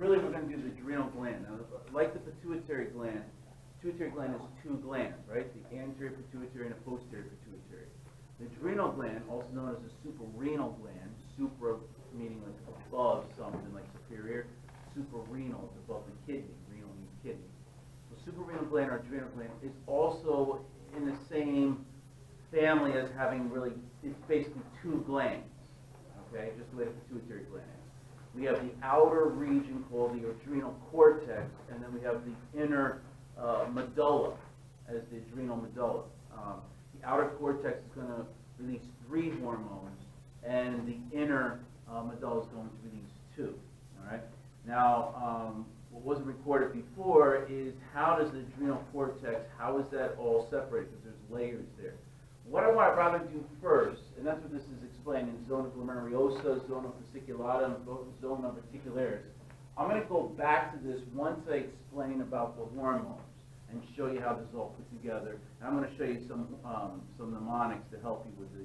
really we're going to do the adrenal gland. Now, like the pituitary gland is two glands, right? The anterior pituitary and the posterior pituitary. The adrenal gland, also known as the suprarenal gland, supra meaning like above something, like superior, suprarenal is above the kidney, renal means kidney. So suprarenal gland or adrenal gland is also in the same family as having really, it's basically two glands, okay, just the way the pituitary gland is. We have the outer region called the adrenal cortex, and then we have the inner medulla as the adrenal medulla. The outer cortex is going to release 3 hormones, and the inner medulla is going to release 2. All right. Now, what wasn't recorded before is how does the adrenal cortex, how is that all separated? Because there's layers there. What I want to rather do first, and that's what this is explained in zona glomerulosa, zona fasciculata, zona reticularis. I'm going to go back to this once I explain about the hormones and show you how this is all put together. And I'm going to show you some mnemonics to help you with the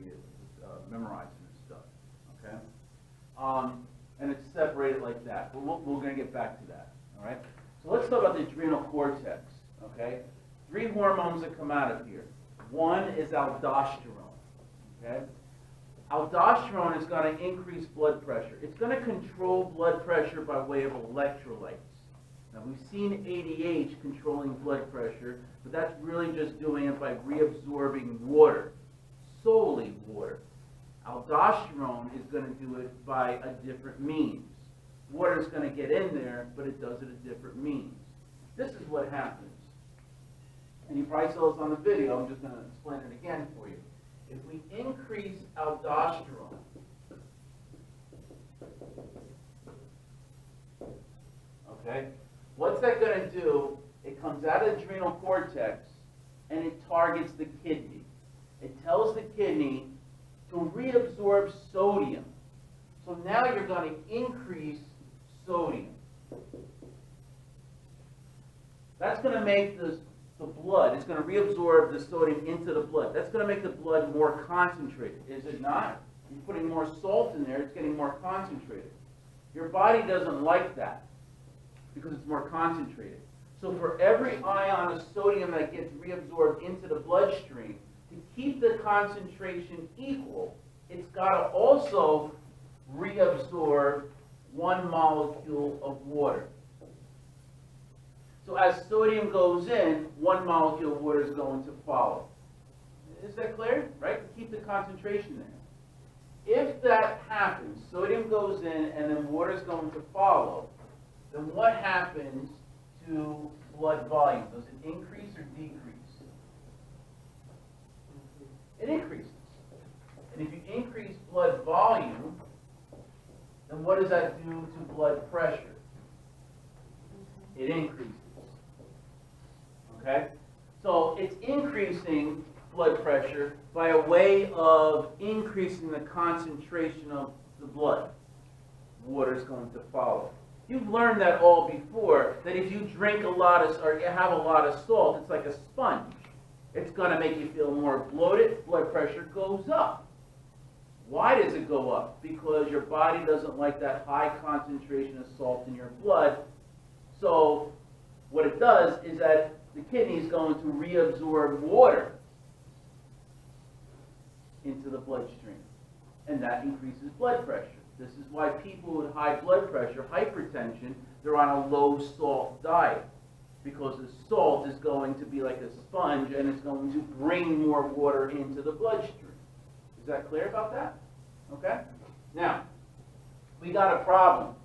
memorizing this stuff. Okay? And it's separated like that. But we're going to get back to that. All right? So let's talk about the adrenal cortex. Okay? 3 hormones that come out of here. One is aldosterone. Okay? Aldosterone is going to increase blood pressure. It's going to control blood pressure by way of electrolytes. Now, we've seen ADH controlling blood pressure, but that's really just doing it by reabsorbing water, solely water. Aldosterone is going to do it by a different means. Water is going to get in there, but it does it a different means. This is what happens. And you probably saw this on the video. I'm just going to explain it again for you. If we increase aldosterone, okay, what's that going to do? It comes out of the adrenal cortex, and it targets the kidney. It tells the kidney to reabsorb sodium. So now you're going to increase sodium. That's going to make the blood, it's going to reabsorb the sodium into the blood. That's going to make the blood more concentrated, is it not? You're putting more salt in there, it's getting more concentrated. Your body doesn't like that because it's more concentrated. So for every ion of sodium that gets reabsorbed into the bloodstream, to keep the concentration equal, it's got to also reabsorb 1 molecule of water. So as sodium goes in, 1 molecule of water is going to follow. Is that clear? Right? To keep the concentration there. If that happens, sodium goes in and then water is going to follow, then what happens to blood volume? Does it increase or decrease? It increases. And if you increase blood volume, then what does that do to blood pressure? It increases. Okay? So it's increasing blood pressure by a way of increasing the concentration of the blood. Water is going to follow. You've learned that all before, that if you drink a lot of, or you have a lot of salt, it's like a sponge. It's going to make you feel more bloated, blood pressure goes up. Why does it go up? Because your body doesn't like that high concentration of salt in your blood. So what it does is that the kidney is going to reabsorb water into the bloodstream, and that increases blood pressure. This is why people with high blood pressure, hypertension, they're on a low salt diet, because the salt is going to be like a sponge and it's going to bring more water into the bloodstream. Is that clear about that? Okay? Now, we got a problem.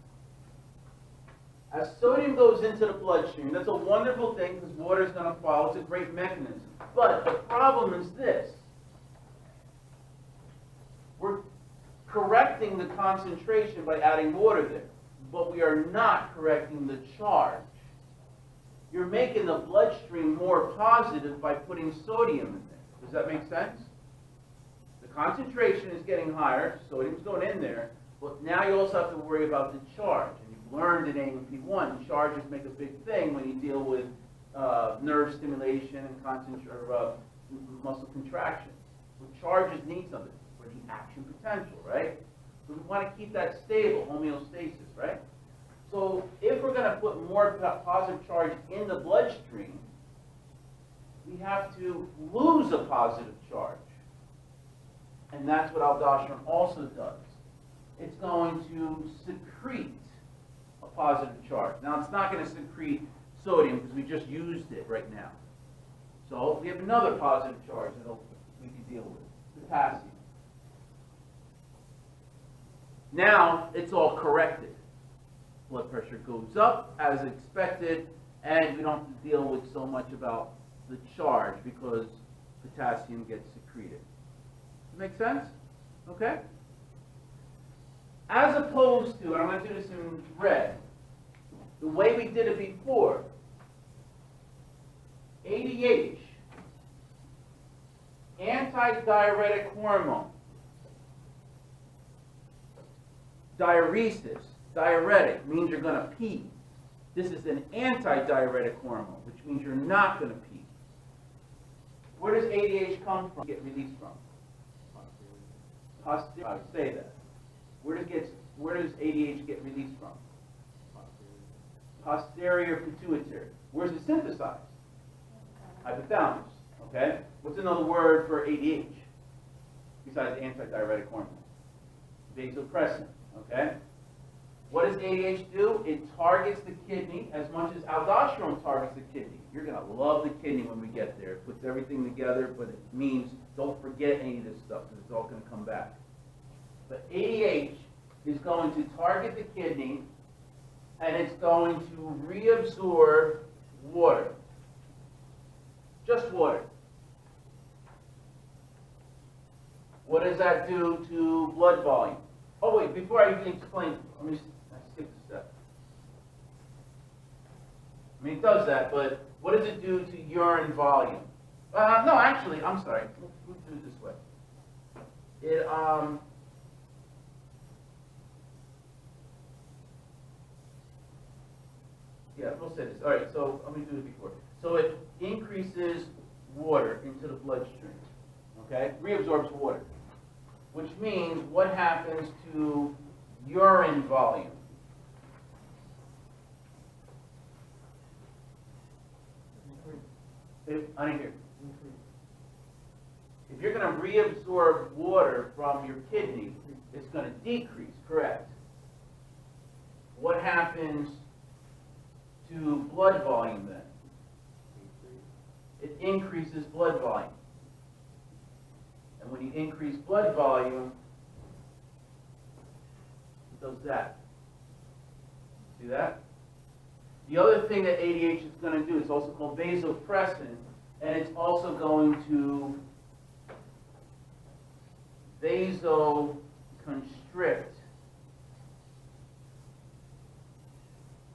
As sodium goes into the bloodstream, that's a wonderful thing because water is going to follow. It's a great mechanism. But the problem is this. We're correcting the concentration by adding water there, but we are not correcting the charge. You're making the bloodstream more positive by putting sodium in there. Does that make sense? The concentration is getting higher, sodium's going in there, but now you also have to worry about the charge. And you've learned in A&P1, charges make a big thing when you deal with nerve stimulation and muscle contraction. So charges need something for the action potential, right? So we want to keep that stable, homeostasis, right? So if we're put more positive charge in the bloodstream, we have to lose a positive charge. And that's what aldosterone also does. It's going to secrete a positive charge. Now, it's not going to secrete sodium because we just used it right now. So we have another positive charge that we can deal with, potassium. Now, it's all corrected. Blood pressure goes up as expected, and we don't have to deal with so much about the charge because potassium gets secreted. Make sense? Okay? As opposed to, and I'm going to do this in red, the way we did it before, ADH, antidiuretic hormone, diuresis, diuretic means you're going to pee. This is an antidiuretic hormone, which means you're not going to pee. Where does ADH come from? Get released from? Posterior. I would say that. Where does ADH get released from? Posterior pituitary. Where's it synthesized? Hypothalamus. Okay? What's another word for ADH besides antidiuretic hormone? Vasopressin. Okay? What does ADH do? It targets the kidney as much as aldosterone targets the kidney. You're going to love the kidney when we get there. It puts everything together, but it means don't forget any of this stuff because it's all going to come back. But ADH is going to target the kidney, and it's going to reabsorb water. Just water. What does that do to blood volume? Oh, wait, before I even explain, let me skip a step. I mean, it does that, but what does it do to urine volume? No, actually, I'm sorry. We'll do it this way. Yeah, we'll say this. All right, so let me do it before. So it increases water into the bloodstream, okay? Reabsorbs water, which means what happens to urine volume? I didn't hear. If you're going to reabsorb water from your kidney, it's going to decrease, correct? What happens to blood volume then? It increases blood volume. And when you increase blood volume, it does that. See that? The other thing that ADH is going to do, it's also called vasopressin, and it's also going to vasoconstrict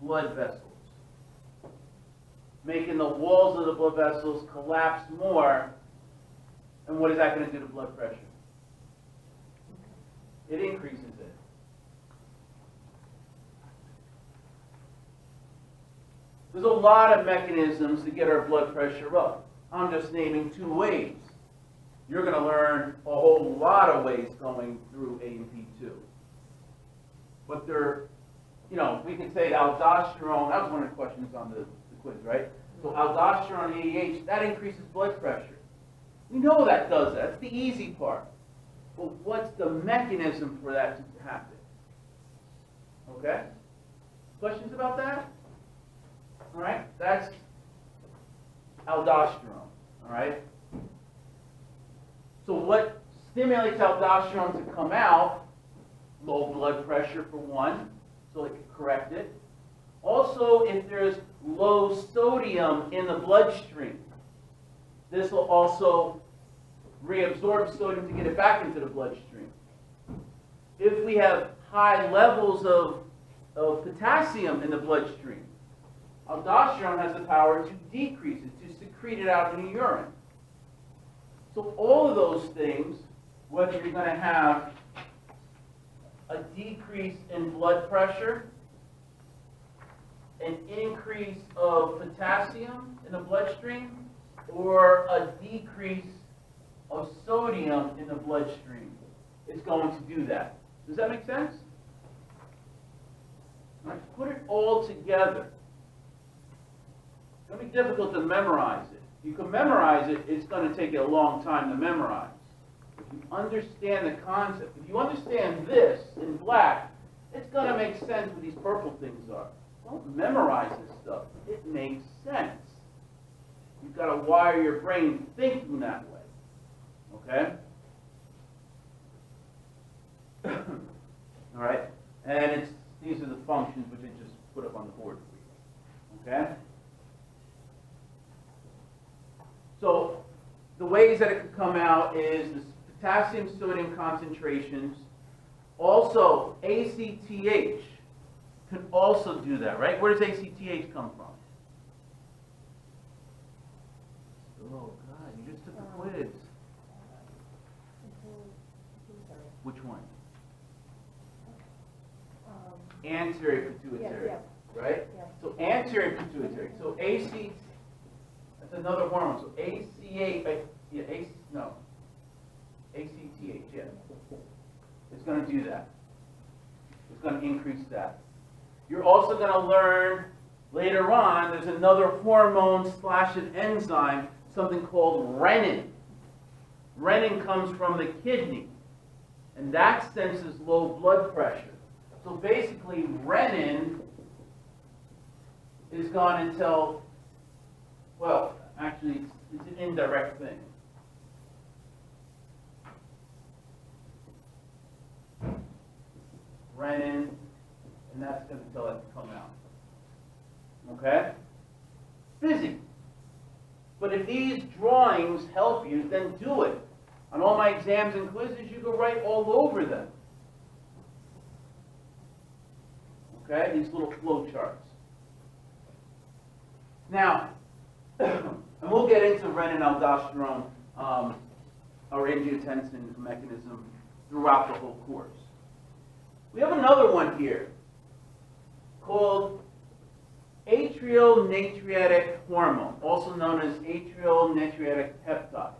blood vessels, making the walls of the blood vessels collapse more. And what is that going to do to blood pressure? It increases it. There's a lot of mechanisms to get our blood pressure up. I'm just naming 2 ways. You're going to learn a whole lot of ways going through A&P2. But they're, you know, we can say aldosterone, that was one of the questions on the quiz, right? So aldosterone, ADH, that increases blood pressure. We know that does that. That's the easy part. But what's the mechanism for that to happen? Okay? Questions about that? All right? That's aldosterone. All right? So what stimulates aldosterone to come out? Low blood pressure for one, so it can correct it. Also, if there's low sodium in the bloodstream, this will also reabsorb sodium to get it back into the bloodstream. If we have high levels of potassium in the bloodstream, aldosterone has the power to decrease it, to secrete it out in the urine. So all of those things, whether you're going to have a decrease in blood pressure, an increase of potassium in the bloodstream, or a decrease of sodium in the bloodstream, it's going to do that. Does that make sense? Let's put it all together. It's going to be difficult to memorize it. You can memorize it, it's going to take you a long time to memorize. If you understand the concept, if you understand this in black, it's going to make sense what these purple things are. Don't memorize this stuff. It makes sense. You've got to wire your brain thinking that way. Okay? All right? And these are the functions which I just put up on the board for you. Okay? So the ways that it could come out is the potassium sodium concentrations. Also, ACTH can also do that, right? Where does ACTH come from? Oh, God, you just took the quiz. Which one? Anterior pituitary, right? So anterior pituitary. So AC, that's another hormone. So ACTH, yeah. It's going to do that. It's going to increase that. You're also going to learn later on, there's another hormone / an enzyme, something called renin. Renin comes from the kidney, and that senses low blood pressure. So basically, renin is going to tell, well, actually, it's an indirect thing. Renin, and that's going to tell it to come out. Okay? Busy. But if these drawings help you, then do it. On all my exams and quizzes, you go right all over them. Okay? These little flow charts. Now, and we'll get into renin aldosterone or angiotensin mechanism throughout the whole course. We have another one here called atrial natriuretic hormone, also known as atrial natriuretic peptide.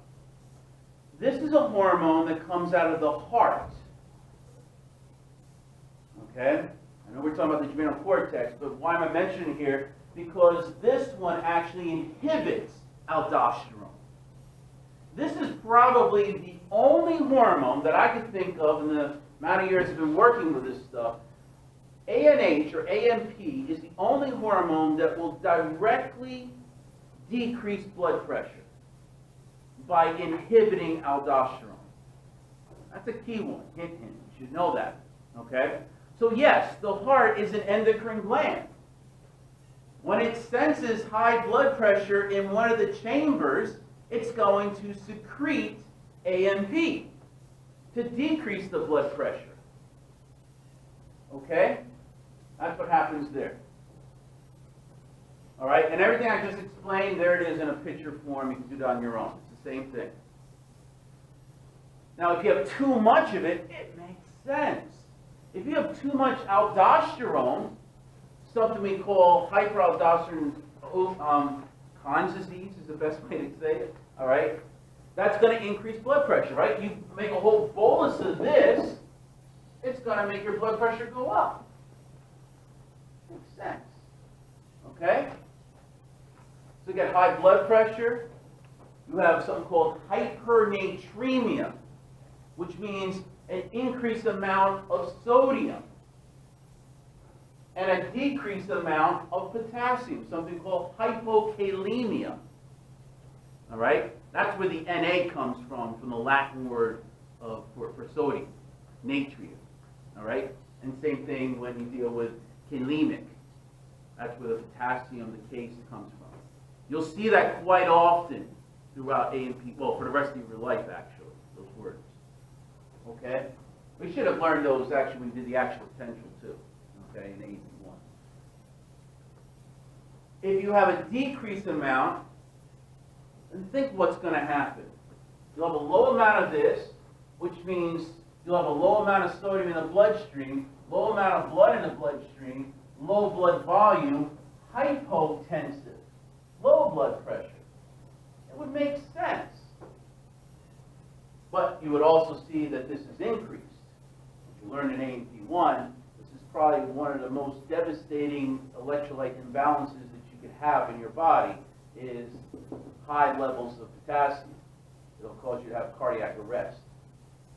This is a hormone that comes out of the heart. Okay? I know we're talking about the adrenal cortex, but why am I mentioning it here? Because this one actually inhibits aldosterone. This is probably the only hormone that I could think of in the amount of years I've been working with this stuff. ANH or AMP is the only hormone that will directly decrease blood pressure by inhibiting aldosterone. That's a key one. Hint, hint. You should know that. Okay? So yes, the heart is an endocrine gland. When it senses high blood pressure in one of the chambers, it's going to secrete AMP to decrease the blood pressure. Okay? That's what happens there. All right? And everything I just explained, there it is in a picture form. You can do that on your own. It's the same thing. Now, if you have too much of it, it makes sense. If you have too much aldosterone, something we call hyperaldosteronism, Conn's disease is the best way to say it, all right? That's going to increase blood pressure, right? You make a whole bolus of this, it's going to make your blood pressure go up. Makes sense. Okay? So you get high blood pressure. You have something called hypernatremia, which means an increased amount of sodium and a decreased amount of potassium, something called hypokalemia. All right? That's where the Na comes from the Latin word for sodium, natrium. All right? And same thing when you deal with kalemic. That's where the potassium, the case, comes from. You'll see that quite often throughout AMP, well, for the rest of your life, actually, those words. Okay? We should have learned those, actually, when we did the actual potential, too. Okay, in AP1. If you have a decreased amount, then think what's going to happen. You'll have a low amount of this, which means you'll have a low amount of sodium in the bloodstream, low amount of blood in the bloodstream, low blood volume, hypotensive, low blood pressure. It would make sense. But you would also see that this is increased. If you learn in AMP1, this is probably one of the most devastating electrolyte imbalances that you could have in your body is high levels of potassium. It'll cause you to have cardiac arrest.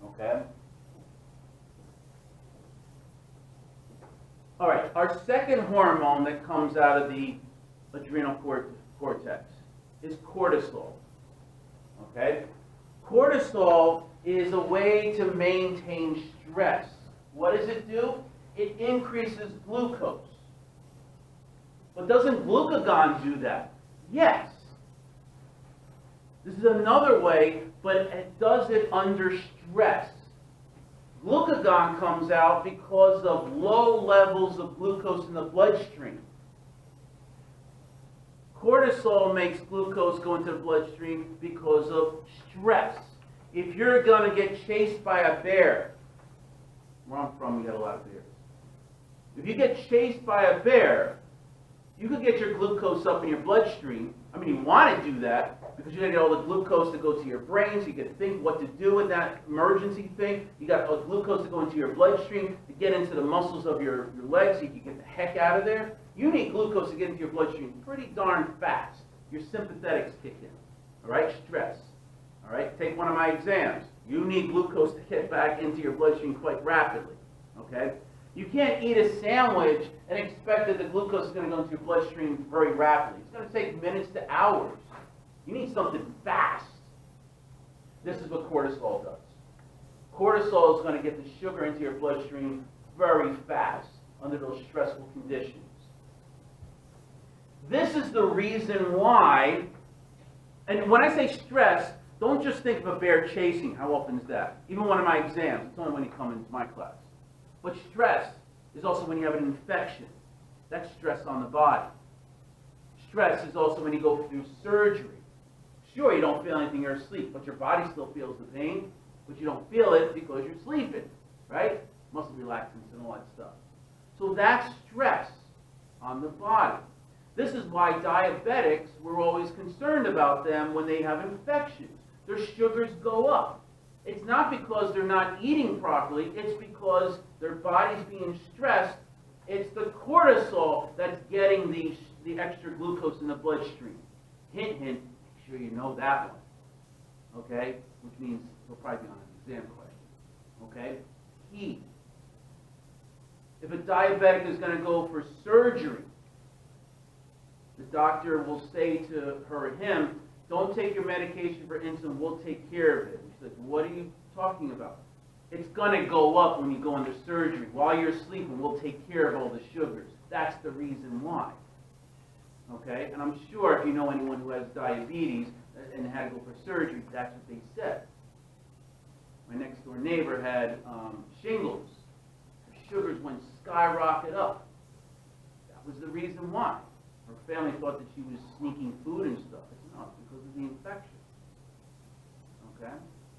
Okay? All right, our second hormone that comes out of the adrenal cortex is cortisol. Okay? Cortisol is a way to maintain stress. What does it do? It increases glucose. But doesn't glucagon do that? Yes. This is another way, but it does it under stress. Glucagon comes out because of low levels of glucose in the bloodstream. Cortisol makes glucose go into the bloodstream because of stress. If you're going to get chased by a bear, where I'm from, we got a lot of bears. If you get chased by a bear, you could get your glucose up in your bloodstream. I mean, you want to do that because you got to get all the glucose to go to your brain so you can think what to do in that emergency thing. You got all the glucose to go into your bloodstream to get into the muscles of your legs so you can get the heck out of there. You need glucose to get into your bloodstream pretty darn fast. Your sympathetics kick in. All right? Stress. All right? Take one of my exams. You need glucose to get back into your bloodstream quite rapidly. Okay? You can't eat a sandwich and expect that the glucose is going to go into your bloodstream very rapidly. It's going to take minutes to hours. You need something fast. This is what cortisol does. Cortisol is going to get the sugar into your bloodstream very fast under those stressful conditions. This is the reason why, and when I say stress, don't just think of a bear chasing. How often is that? Even one of my exams, it's only when you come into my class. But stress is also when you have an infection. That's stress on the body. Stress is also when you go through surgery. Sure, you don't feel anything, you're asleep, but your body still feels the pain, but you don't feel it because you're sleeping, right? Muscle relaxants and all that stuff. So that's stress on the body. This is why diabetics, we're always concerned about them when they have infections. Their sugars go up. It's not because they're not eating properly, it's because their body's being stressed. It's the cortisol that's getting the extra glucose in the bloodstream. Hint, hint, make sure you know that one. Okay? Which means it'll probably be on an exam question. Okay? Heat. If a diabetic is going to go for surgery, the doctor will say to her or him, don't take your medication for insulin, we'll take care of it. She says, what are you talking about? It's going to go up when you go under surgery. While you're sleeping, we'll take care of all the sugars. That's the reason why. Okay? And I'm sure if you know anyone who has diabetes and had to go for surgery, that's what they said. My next door neighbor had shingles. Her sugars went skyrocket up. That was the reason why. Her family thought that she was sneaking food and stuff. It's not, because of the infection. Okay?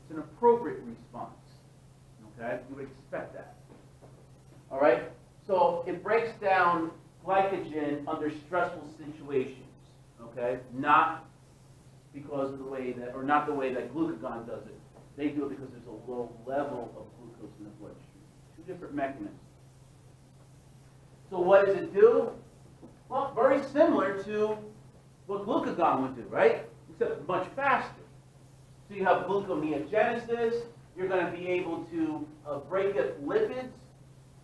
It's an appropriate response. Okay? You would expect that. All right? So it breaks down glycogen under stressful situations. Okay? Not because of the way that, or not the way that glucagon does it. They do it because there's a low level of glucose in the bloodstream. Two different mechanisms. So what does it do? Well, very similar to what glucagon would do, right? Except much faster. So you have gluconeogenesis. You're going to be able to break up lipids,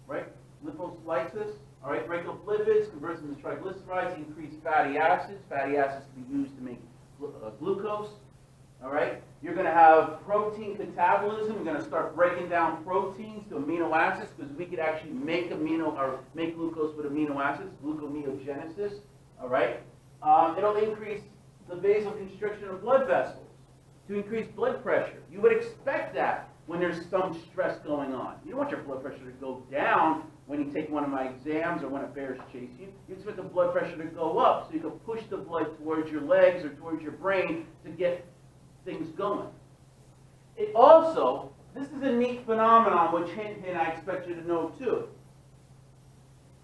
right? Lipolysis, all right? Break up lipids, convert them to triglycerides, increase fatty acids. Fatty acids can be used to make glucose, all right? You're going to have protein catabolism. You're going to start breaking down proteins to amino acids because we could actually make glucose with amino acids, gluconeogenesis, all right? It'll increase the vasoconstriction of blood vessels to increase blood pressure. You would expect that when there's some stress going on. You don't want your blood pressure to go down when you take one of my exams or when a bear's chase you. You expect the blood pressure to go up so you can push the blood towards your legs or towards your brain to get things going. It also, this is a neat phenomenon which hint, I expect you to know too.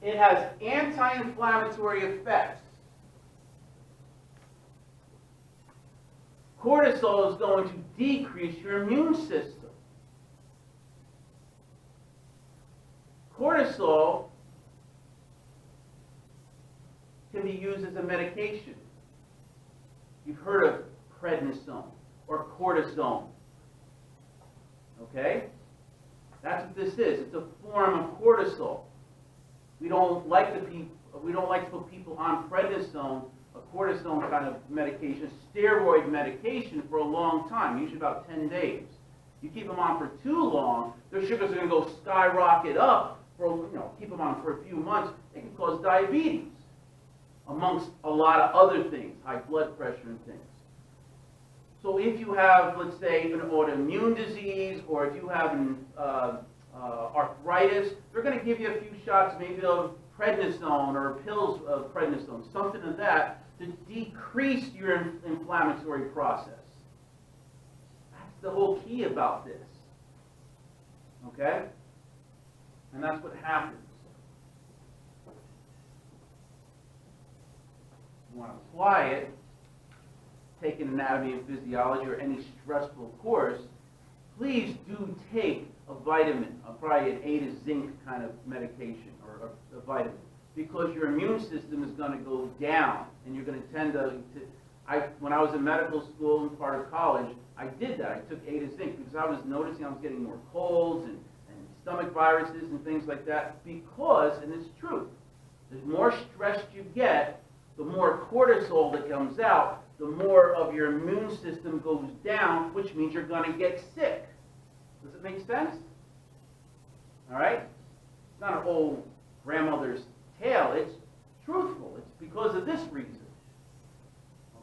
It has anti-inflammatory effects. Cortisol is going to decrease your immune system. Cortisol can be used as a medication. You've heard of prednisone or cortisone. Okay? That's what this is. It's a form of cortisol. We don't like to put people on prednisone, a cortisone kind of medication, steroid medication for a long time, usually about 10 days. You keep them on for too long, their sugars are going to go skyrocket up. Keep them on for a few months. It can cause diabetes, amongst a lot of other things, high blood pressure and things. So if you have, let's say, an autoimmune disease, or if you have an arthritis, they're going to give you a few shots, maybe of prednisone or pills of prednisone, something of that, to decrease your inflammatory process. That's the whole key about this. Okay? And that's what happens. You want to apply it, take an anatomy and physiology or any stressful course, please do take a vitamin, probably an A zinc kind of medication or a vitamin, because your immune system is going to go down, and you're going to tend to when I was in medical school and part of college, I did that. I took A zinc because I was noticing I was getting more colds and stomach viruses and things like that, because, and it's true, the more stressed you get, the more cortisol that comes out, the more of your immune system goes down, which means you're going to get sick. Does it make sense? All right? It's not an old grandmother's tale. It's truthful. It's because of this reason.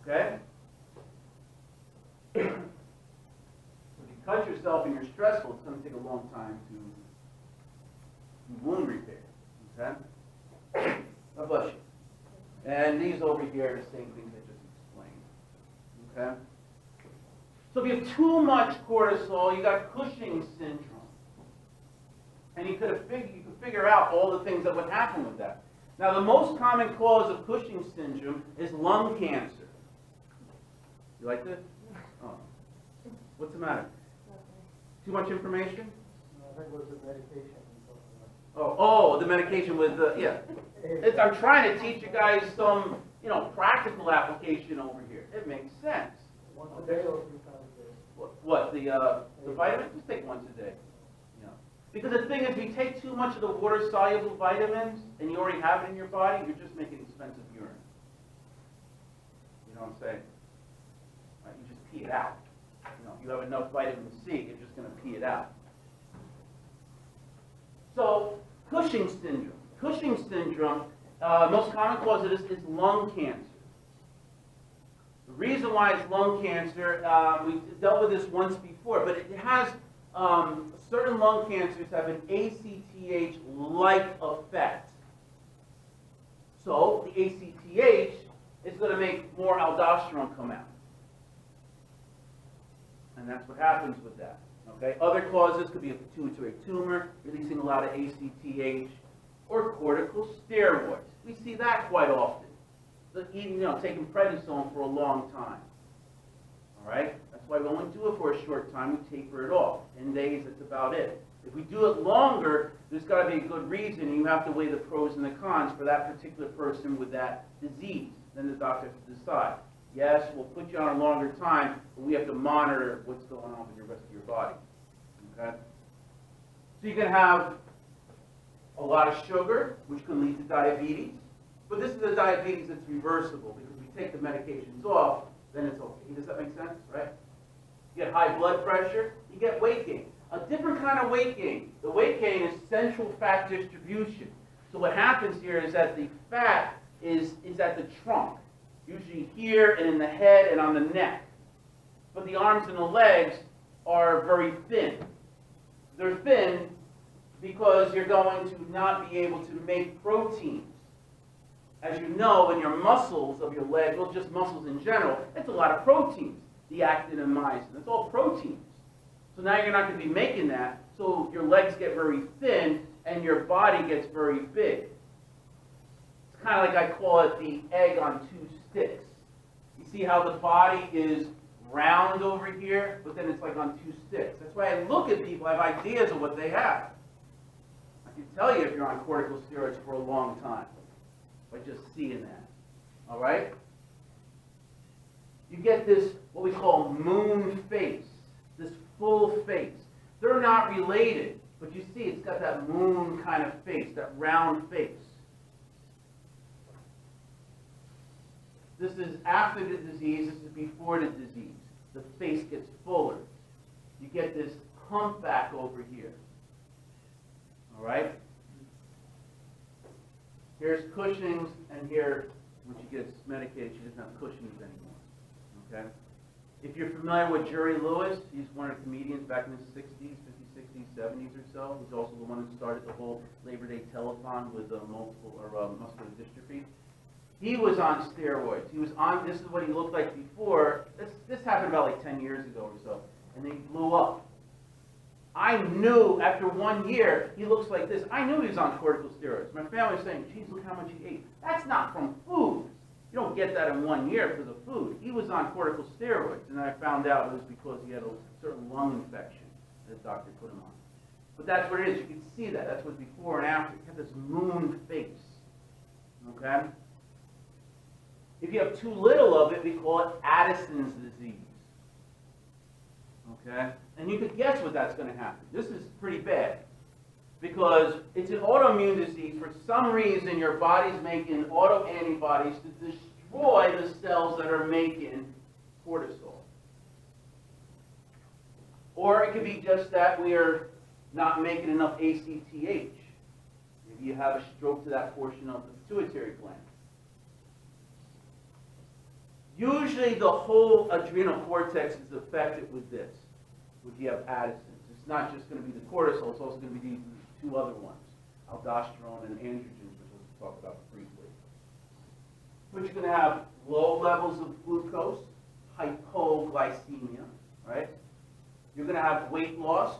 Okay? If you cut yourself and you're stressful, it's going to take a long time to wound repair. Okay? God bless you. And these over here are the same things I just explained. Okay? So if you have too much cortisol, you got Cushing's syndrome. And you could figure out all the things that would happen with that. Now, the most common cause of Cushing's syndrome is lung cancer. You like this? Oh. What's the matter? Too much information? I think it was the medication. Oh, the medication with the, yeah. I'm trying to teach you guys some, practical application over here. It makes sense. Once a day or 3 times a day? What, the vitamin? Just take once a day. Because the thing is, if you take too much of the water-soluble vitamins, and you already have it in your body, you're just making expensive urine. You know what I'm saying? Right, you just pee it out. If you have enough vitamin C, you're just going to pee it out. So, Cushing's syndrome. Cushing's syndrome, most common cause of this is lung cancer. The reason why it's lung cancer, we dealt with this once before, but it has certain lung cancers have an ACTH-like effect. So the ACTH is going to make more aldosterone come out. And that's what happens with that. Okay? Other causes could be a pituitary tumor, releasing a lot of ACTH, or corticosteroids. We see that quite often. Taking prednisone for a long time. All right? That's why we only do it for a short time. We taper it off. 10 days, that's about it. If we do it longer, there's got to be a good reason. You have to weigh the pros and the cons for that particular person with that disease. Then the doctor has to decide. Yes, we'll put you on a longer time, but we have to monitor what's going on with the rest of your body. Okay? So you can have a lot of sugar, which can lead to diabetes. But this is a diabetes that's reversible, because if we take the medications off, then it's okay. Does that make sense? Right? You get high blood pressure, you get weight gain. A different kind of weight gain. The weight gain is central fat distribution. So what happens here is that the fat is at the trunk, usually here and in the head and on the neck. But the arms and the legs are very thin. They're thin because you're going to not be able to make proteins. As you know, in your muscles of your leg, well, just muscles in general, it's a lot of proteins. The actin and myosin, it's all proteins. So now you're not going to be making that, so your legs get very thin and your body gets very big. It's kind of like I call it the egg on 2 sticks. You see how the body is round over here, but then it's like on 2 sticks. That's why I look at people, I have ideas of what they have. I can tell you if you're on corticosteroids for a long time by just seeing that. all right? You get this, what we call moon face, this full face. They're not related, but you see it's got that moon kind of face, that round face. This is after the disease, this is before the disease. The face gets fuller. You get this humpback over here. All right? Here's Cushing's, and here, when she gets medicated, she doesn't have Cushing's anymore. Okay? If you're familiar with Jerry Lewis, he's one of the comedians back in the 60s, 50s, 60s, 70s or so. He's also the one who started the whole Labor Day telethon with muscular dystrophy. He was on steroids. He was on, this is what he looked like before. This happened about like 10 years ago or so. And then he blew up. I knew after 1 year, he looks like this. I knew he was on corticosteroids. My family was saying, geez, look how much he ate. That's not from food. You don't get that in 1 year because of food. He was on corticosteroids. And I found out it was because he had a certain lung infection that the doctor put him on. But that's what it is. You can see that. That's what's before and after. He had this moon face. Okay? If you have too little of it, we call it Addison's disease. Okay? And you could guess what that's going to happen. This is pretty bad. Because it's an autoimmune disease. For some reason, your body's making autoantibodies to destroy the cells that are making cortisol. Or it could be just that we are not making enough ACTH. Maybe you have a stroke to that portion of the pituitary gland. Usually the whole adrenal cortex is affected with this, if you have Addison's. It's not just going to be the cortisol, it's also going to be these two other ones, aldosterone and androgens, which we'll talk about briefly. But you're going to have low levels of glucose, hypoglycemia, right? You're going to have weight loss,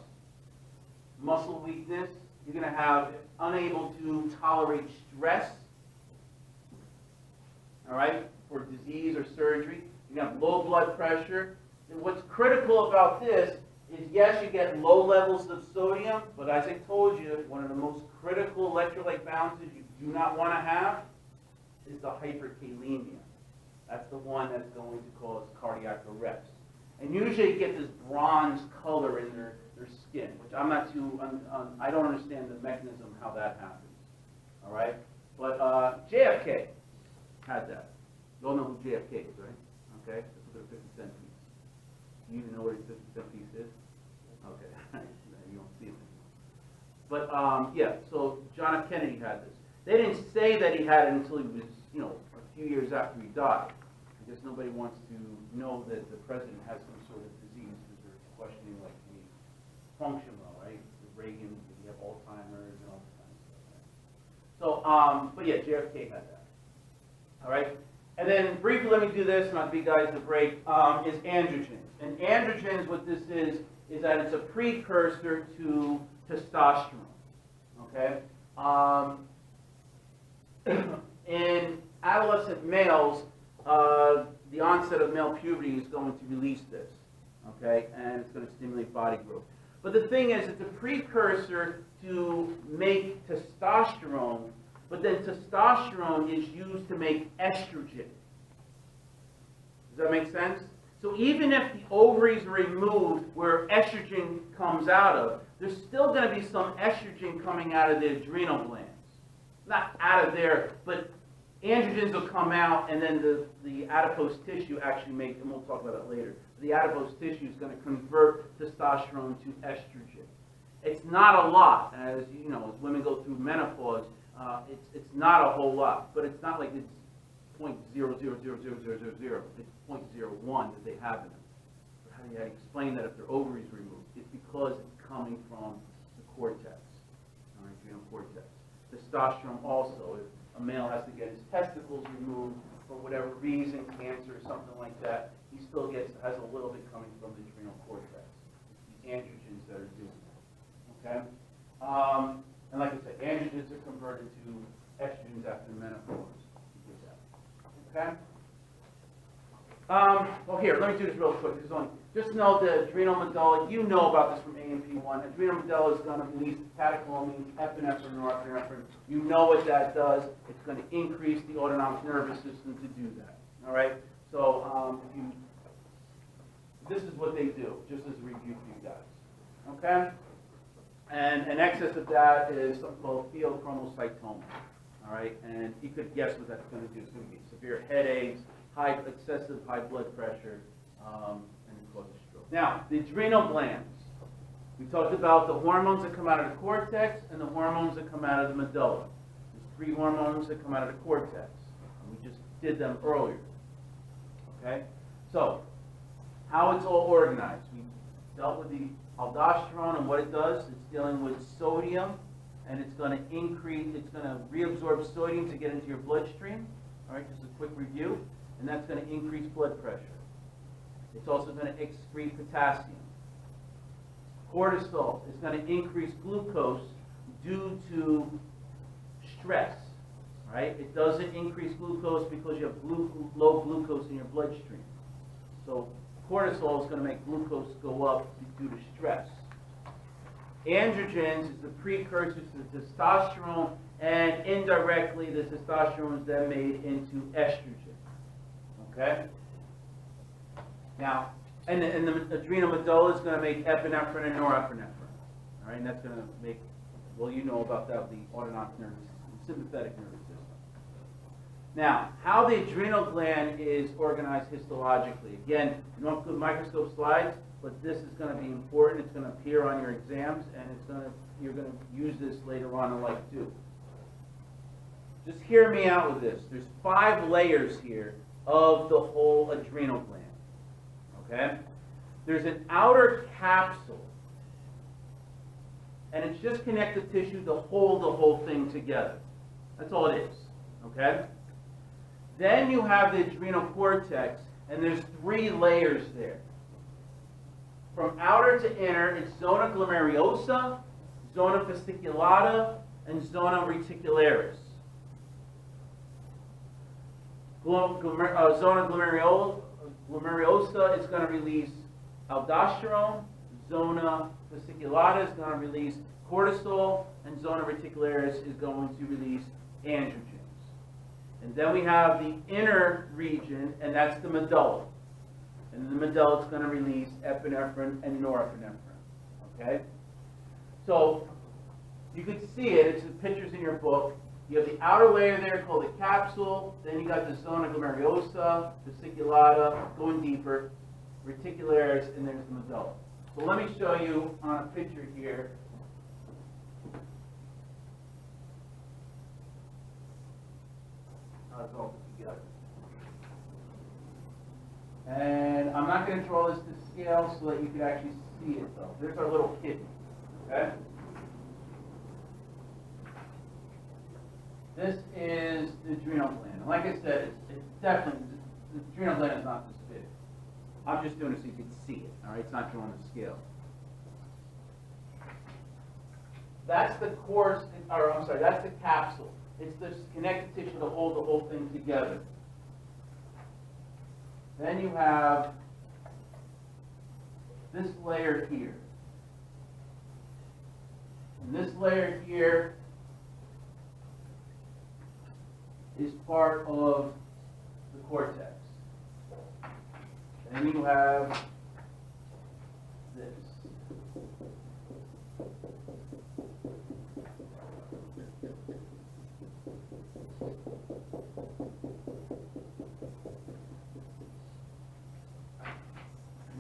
muscle weakness. You're going to have unable to tolerate stress, all right, for disease or surgery. You have low blood pressure. And what's critical about this is, yes, you get low levels of sodium, but as I told you, one of the most critical electrolyte balances you do not want to have is the hyperkalemia. That's the one that's going to cause cardiac arrest. And usually you get this bronze color in their skin, which I'm not too, I don't understand the mechanism how that happens. All right? But JFK had that. You all know who JFK is, right? Okay? Let's look at a 50-cent piece. Do you even know what a 50-cent piece is? Okay. You don't see it anymore. But, yeah, so John F. Kennedy had this. They didn't say that he had it until he was, you know, a few years after he died. Because nobody wants to know that the president has some sort of disease because they're questioning, like, can he function well, right? With Reagan, did he have Alzheimer's and all this kind of stuff, right? So, but yeah, JFK had that. All right? And then briefly, let me do this, and I'll give you guys the break, is androgens. And androgens, what this is that it's a precursor to testosterone. Okay? In adolescent males, the onset of male puberty is going to release this. Okay? And it's going to stimulate body growth. But the thing is, it's a precursor to make testosterone. But then testosterone is used to make estrogen. Does that make sense? So even if the ovaries are removed where estrogen comes out of, there's still going to be some estrogen coming out of the adrenal glands. Not out of there, but androgens will come out, and then the adipose tissue actually makes, and we'll talk about that later, the adipose tissue is going to convert testosterone to estrogen. It's not a lot, as you know, as women go through menopause, it's not a whole lot, but it's not like it's 0.000000. It's 0.01 that they have in them. But how do you explain that if their ovaries are removed? It's because it's coming from the cortex, all right, adrenal cortex. Testosterone also, if a male has to get his testicles removed for whatever reason, cancer or something like that, he still has a little bit coming from the adrenal cortex. It's the androgens that are doing that. Okay? And like I said, androgens are converted to estrogens after menopause. You get that. Okay? Well, here, let me do this real quick. There's just know the adrenal medulla, you know about this from A&P1. Adrenal medulla is going to release catecholamines, epinephrine, norepinephrine. You know what that does. It's going to increase the autonomic nervous system to do that. All right? So this is what they do, just as a review for you guys. Okay? And an excess of that is something called pheochromocytoma. All right? And you could guess what that's going to do. It's going to be severe headaches, excessive high blood pressure, and cause a stroke. Now, the adrenal glands. We talked about the hormones that come out of the cortex and the hormones that come out of the medulla. There's 3 hormones that come out of the cortex. And we just did them earlier. Okay? So, how it's all organized. We dealt with the aldosterone and what it does. It's dealing with sodium, and it's going to increase, it's going to reabsorb sodium to get into your bloodstream. All right, just a quick review. And that's going to increase blood pressure. It's also going to excrete potassium. Cortisol is going to increase glucose due to stress. Right? It doesn't increase glucose because you have low glucose in your bloodstream. So cortisol is going to make glucose go up due to stress. Androgens is the precursor to testosterone, and indirectly the testosterone is then made into estrogen. Okay? Now, and the adrenal medulla is going to make epinephrine and norepinephrine. All right, and that's going to make, well, you know about that, the autonomic nervous system, sympathetic nervous system. Now, how the adrenal gland is organized histologically. Again, you don't have good microscope slides, but this is going to be important. It's going to appear on your exams, and you're going to use this later on in life too. Just hear me out with this. There's 5 layers here of the whole adrenal gland. Okay? There's an outer capsule, and it's just connective tissue to hold the whole thing together. That's all it is. Okay? Then you have the adrenal cortex, and there's 3 layers there. From outer to inner, it's zona glomeruliosa, zona fasciculata, and zona reticularis. Zona glomeruliosa is going to release aldosterone, zona fasciculata is going to release cortisol, and zona reticularis is going to release androgens. And then we have the inner region, and that's the medulla. And in the medulla, it's going to release epinephrine and norepinephrine. Okay? So, you could see it. It's the pictures in your book. You have the outer layer there called the capsule. Then you got the zona glomeruliosa, fasciculata, going deeper, reticularis, and there's the medulla. So let me show you on a picture here. How it's all put together. And I'm not going to draw this to scale so that you can actually see it though. There's our little kidney. Okay? This is the adrenal gland. And like I said, it's definitely, the adrenal gland is not this big. I'm just doing it so you can see it. All right? It's not drawn to scale. That's the course, or I'm sorry, that's the capsule. It's the connective tissue to hold the whole thing together. Then you have this layer here. And this layer here is part of the cortex. And then you have this.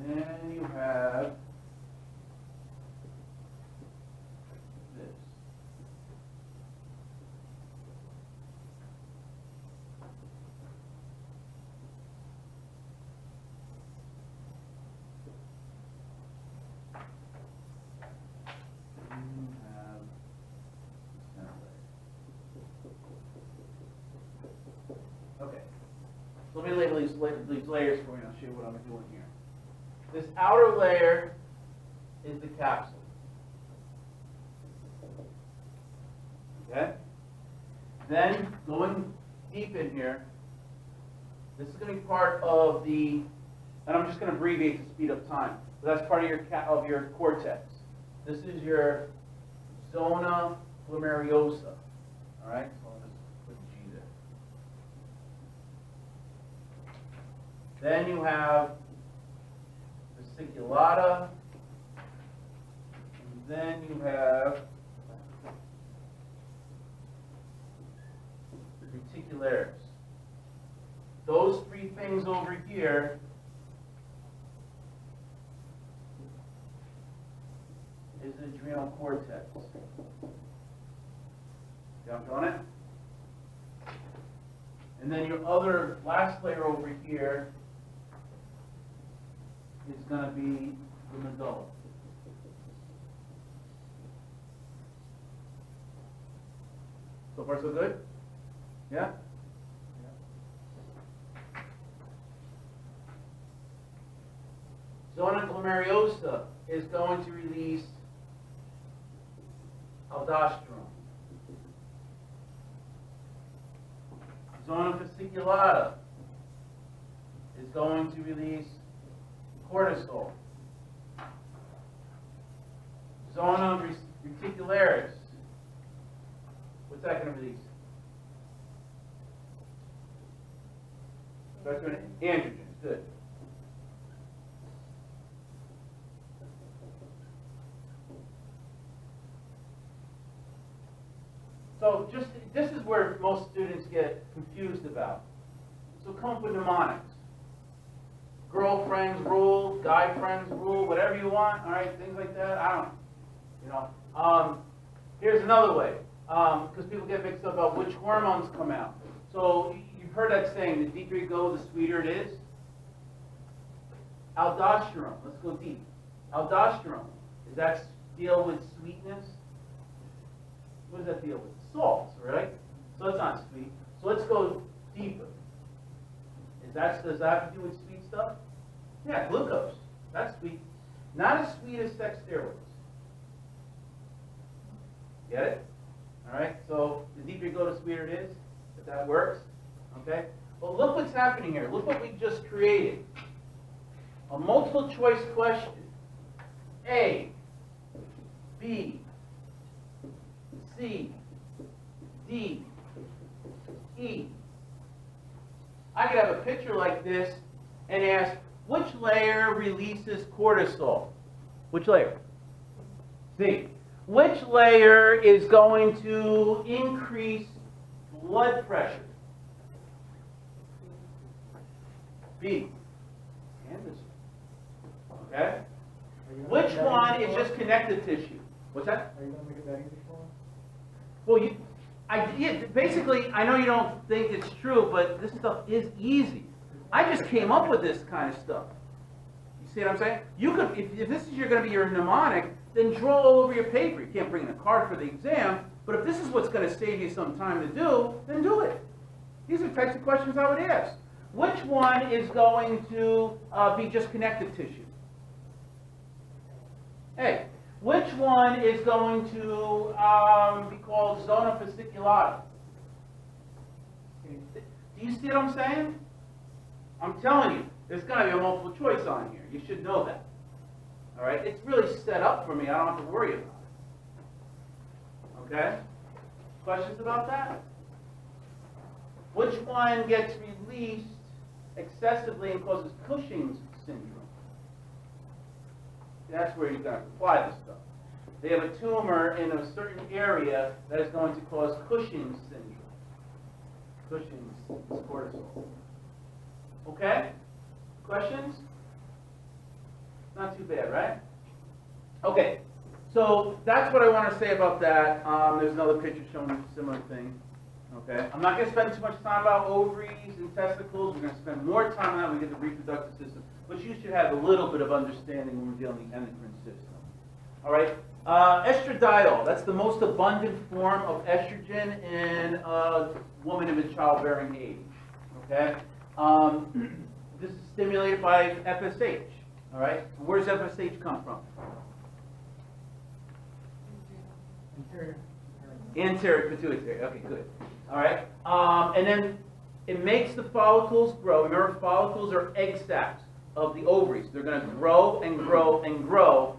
And then you have this. Okay. So let me label these layers for you and I'll show you what I'm doing here. This outer layer is the capsule. Okay? Then, going deep in here, this is going to be part of the and I'm just going to abbreviate to speed up time. But that's part of your cortex. This is your zona glomeruliosa. All right, so I'll just put G there. Then you have fasciculata, and then you have the reticularis. Those three things over here is the adrenal cortex. See how I'm doing it? And then your other last layer over here is going to be the medulla. So far, so good? Yeah? Zona glomeruliosa is going to release aldosterone. Zona fasciculata is going to release cortisol. Zona reticularis, what's that going to release? That's going to androgens. Good. So this is where most students get confused about. So come up with mnemonics. Girlfriends rule, guy friends rule, whatever you want, all right, things like that. I don't, you know. Here's another way, because people get mixed up about which hormones come out. So you've heard that saying, the deeper you go, the sweeter it is. Aldosterone, let's go deep. Aldosterone, does that deal with sweetness? What does that deal with? Salts, right? So it's not sweet. So let's go deeper. Does that have to do with sweet stuff? Yeah, glucose. That's sweet. Not as sweet as sex steroids. Get it? All right? So the deeper you go, the sweeter it is. If that works. Okay? Well, look what's happening here. Look what we just created. A multiple choice question. A, B, C, D, E. I could have a picture like this and ask, which layer releases cortisol? Which layer? C. Which layer is going to increase blood pressure? B. And this one. Okay? Which one is just connective tissue? What's that? Are you going to make it that easy for him? Well, basically, I know you don't think it's true, but this stuff is easy. I just came up with this kind of stuff. You see what I'm saying? You could, if this is going to be your mnemonic, then draw all over your paper. You can't bring in a card for the exam, but if this is what's going to save you some time to do, then do it. These are types of questions I would ask. Which one is going to be just connective tissue? A. Which one is going to be called zona fasciculata? Do you see what I'm saying? I'm telling you, there's going to be a multiple choice on here. You should know that. All right? It's really set up for me. I don't have to worry about it. Okay? Questions about that? Which one gets released excessively and causes Cushing's syndrome? That's where you're going to apply this stuff. They have a tumor in a certain area that is going to cause Cushing's syndrome. Cushing's is cortisol. Okay? Questions? Not too bad, right? Okay. So that's what I want to say about that. There's another picture showing a similar thing. Okay? I'm not going to spend too much time about ovaries and testicles. We're going to spend more time on that when we get the reproductive system. But you should have a little bit of understanding when we're dealing with the endocrine system. All right? Estradiol, that's the most abundant form of estrogen in a woman of a childbearing age. Okay? This is stimulated by FSH. All right? Where does FSH come from? Anterior pituitary. Okay, good. All right. And then it makes the follicles grow. Remember, follicles are egg sacs. of the ovaries. They're going to grow and grow and grow.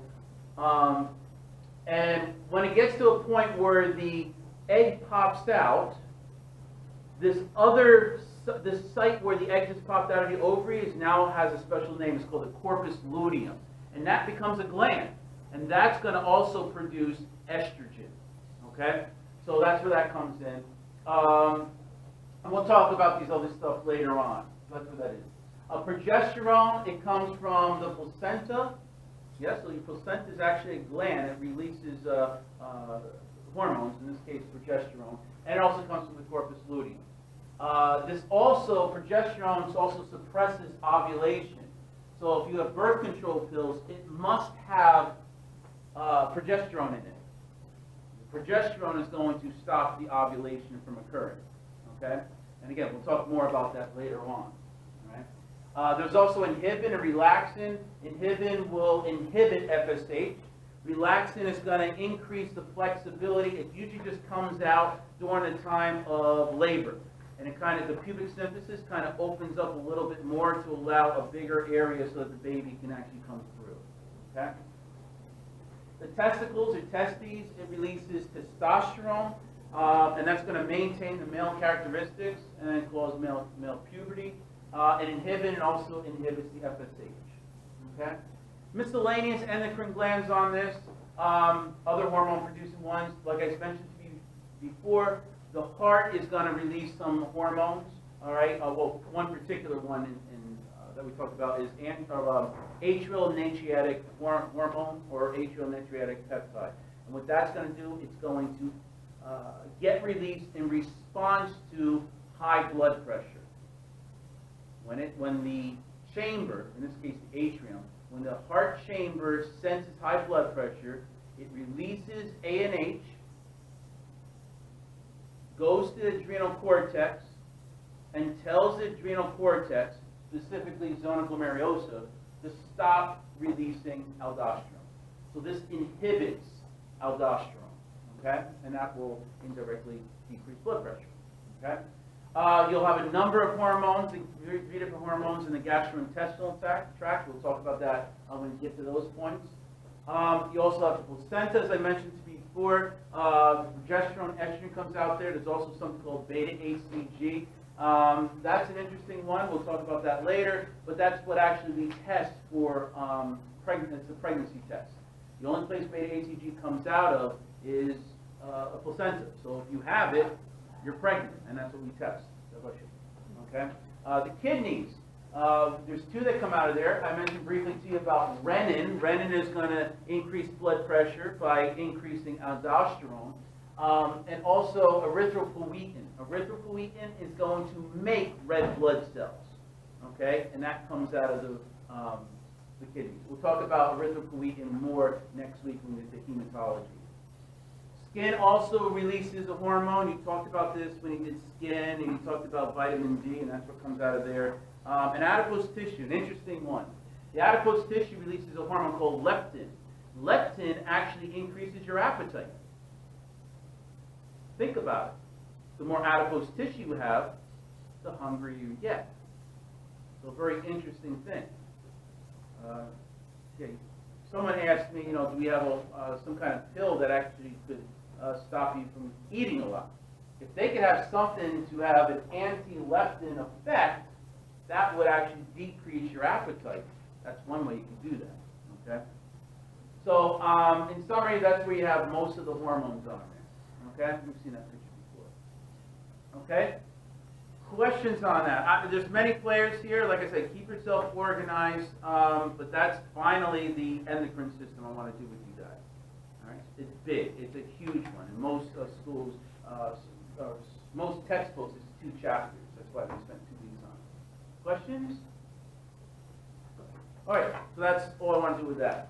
And when it gets to a point where the egg pops out, this site where the egg just popped out of the ovary now has a special name. It's called the corpus luteum. And that becomes a gland. And that's going to also produce estrogen. Okay? So that's where that comes in. And we'll talk about these other stuff later on. That's what that is. Progesterone, it comes from the placenta. Yes, so your placenta is actually a gland. It releases hormones, in this case progesterone. And it also comes from the corpus luteum. Progesterone also suppresses ovulation. So if you have birth control pills, it must have progesterone in it. Progesterone is going to stop the ovulation from occurring. Okay? And again, we'll talk more about that later on. All right? There's also inhibin and relaxin. Inhibin will inhibit FSH. Relaxin is going to increase the flexibility. It usually just comes out during the time of labor. And it the pubic symphysis kind of opens up a little bit more to allow a bigger area so that the baby can actually come through. Okay? The testicles or testes, it releases testosterone, and that's going to maintain the male characteristics and cause male puberty. And inhibin also inhibits the FSH. Okay? Miscellaneous endocrine glands on this. Other hormone-producing ones, like I mentioned to you before, the heart is going to release some hormones. All right. Well, one particular one that we talked about is atrial natriuretic hormone or atrial natriuretic peptide. And what that's going to do, it's going to get released in response to high blood pressure. When the chamber, in this case the atrium, when the heart chamber senses high blood pressure, it releases ANH, goes to the adrenal cortex, and tells the adrenal cortex, specifically zona glomerulosa, to stop releasing aldosterone. So this inhibits aldosterone, okay? And that will indirectly decrease blood pressure, okay? You'll have a number of hormones, 3 different hormones in the gastrointestinal tract. We'll talk about that when we get to those points. You also have the placenta, as I mentioned to you before. Progesterone, estrogen comes out there. There's also something called beta-HCG. That's an interesting one. We'll talk about that later. But that's what actually we test for pregnancy. It's a pregnancy test. The only place beta-HCG comes out of is a placenta. So if you have it, you're pregnant, and that's what we test. Okay. The kidneys. There's 2 that come out of there. I mentioned briefly to you about renin. Renin is going to increase blood pressure by increasing aldosterone. And also erythropoietin. Erythropoietin is going to make red blood cells. Okay? And that comes out of the kidneys. We'll talk about erythropoietin more next week when we get to hematology. Skin also releases a hormone. You talked about this when you did skin, and you talked about vitamin D, and that's what comes out of there. And adipose tissue, an interesting one. The adipose tissue releases a hormone called leptin. Leptin actually increases your appetite. Think about it. The more adipose tissue you have, the hungrier you get. So a very interesting thing. Okay. Someone asked me, do we have some kind of pill that actually could stop you from eating a lot? If they could have something to have an anti-leptin effect, that would actually decrease your appetite. That's one way you can do that. Okay. So in summary, that's where you have most of the hormones on there. Okay. We've seen that picture before. Okay. Questions on that? There's many players here. Like I said, keep yourself organized. But that's finally the endocrine system I want to do with you guys. All right. It's big. It's a huge one. In most schools, most textbooks, it's 2 chapters. That's why we spent 2 weeks on it. Questions? All right. So that's all I want to do with that.